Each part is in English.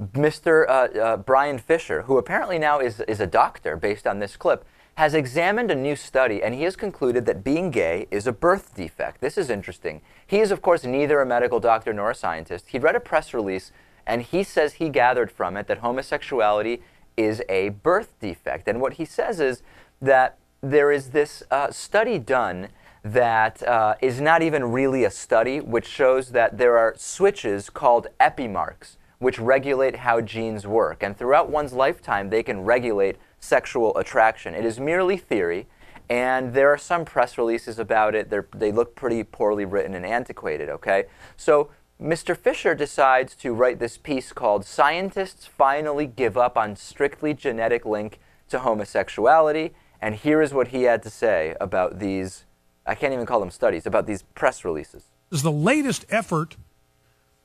Mr. Bryan Fischer, who apparently now is a doctor based on this clip, has examined a new study, and he has concluded that being gay is a birth defect. This is interesting. He is, of course, neither a medical doctor nor a scientist. He read a press release, and he says he gathered from it that homosexuality is a birth defect. And what he says is that there is this study done that is not even really a study, which shows that there are switches called epimarks, which regulate how genes work. And throughout one's lifetime, they can regulate sexual attraction. It is merely theory, and there are some press releases about it. They look pretty poorly written and antiquated, okay? So Mr. Fischer decides to write this piece called "Scientists Finally Give Up on Strictly Genetic Link to Homosexuality," and here is what he had to say about these, I can't even call them studies, about these press releases. This is the latest effort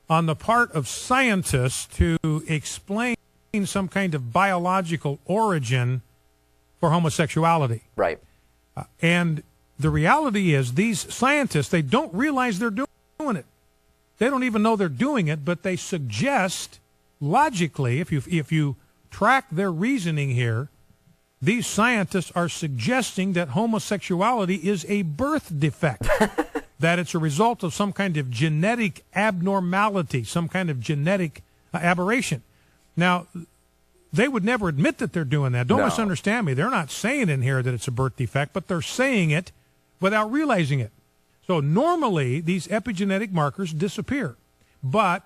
on the part of scientists to explain some kind of biological origin for homosexuality. Right. And the reality is these scientists, they don't realize they're doing it. They don't even know they're doing it, but they suggest logically, if you track their reasoning here, these scientists are suggesting that homosexuality is a birth defect, that it's a result of some kind of genetic abnormality, some kind of genetic aberration. Now, they would never admit that they're doing that. Don't misunderstand me. They're not saying in here that it's a birth defect, but they're saying it without realizing it. So normally, these epigenetic markers disappear. But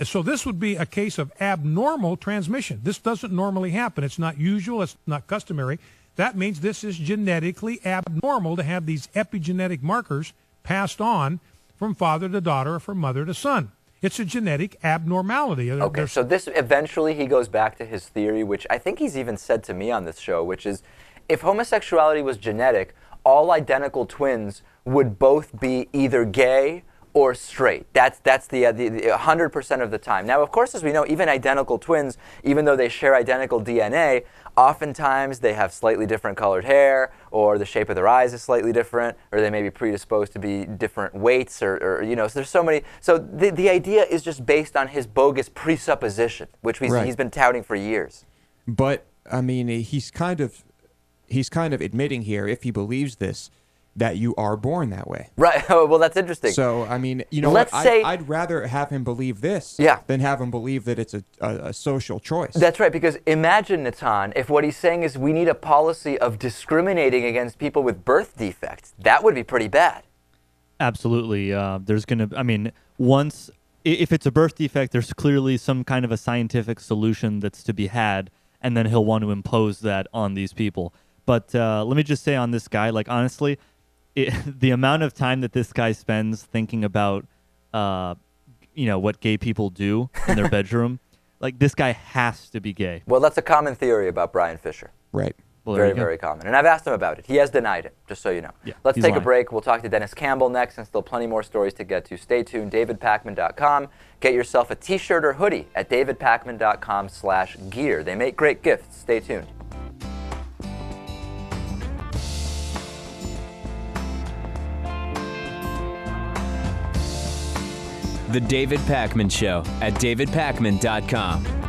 so this would be a case of abnormal transmission. This doesn't normally happen. It's not usual. It's not customary. That means this is genetically abnormal to have these epigenetic markers passed on from father to daughter or from mother to son. It's a genetic abnormality. Okay, so this eventually he goes back to his theory, which I think he's even said to me on this show, which is if homosexuality was genetic, all identical twins would both be either gay or straight. That's the 100% of the time. Now, of course, as we know, even identical twins, even though they share identical DNA, oftentimes they have slightly different colored hair, or the shape of their eyes is slightly different, or they may be predisposed to be different weights, or you know, so there's so many. So the idea is just based on his bogus presupposition, which he's been touting for years. But I mean, he's kind of admitting here, if he believes this, that you are born that way. Right. Well, that's interesting. So, I mean, you know, I'd rather have him believe this than have him believe that it's a social choice. That's right, because imagine, Natan, if what he's saying is we need a policy of discriminating against people with birth defects. That would be pretty bad. Absolutely. There's going to, I mean, if it's a birth defect, there's clearly some kind of a scientific solution that's to be had, and then he'll want to impose that on these people. But let me just say on this guy, like, honestly, the amount of time that this guy spends thinking about, what gay people do in their bedroom, like, this guy has to be gay. Well, that's a common theory about Bryan Fischer. Right. Well, very, very common. And I've asked him about it. He has denied it, just so you know. Yeah, Let's take a break. We'll talk to Dennis Campbell next, and still plenty more stories to get to. Stay tuned. DavidPakman.com. Get yourself a t-shirt or hoodie at DavidPakman.com/gear. They make great gifts. Stay tuned. The David Pakman Show at DavidPakman.com.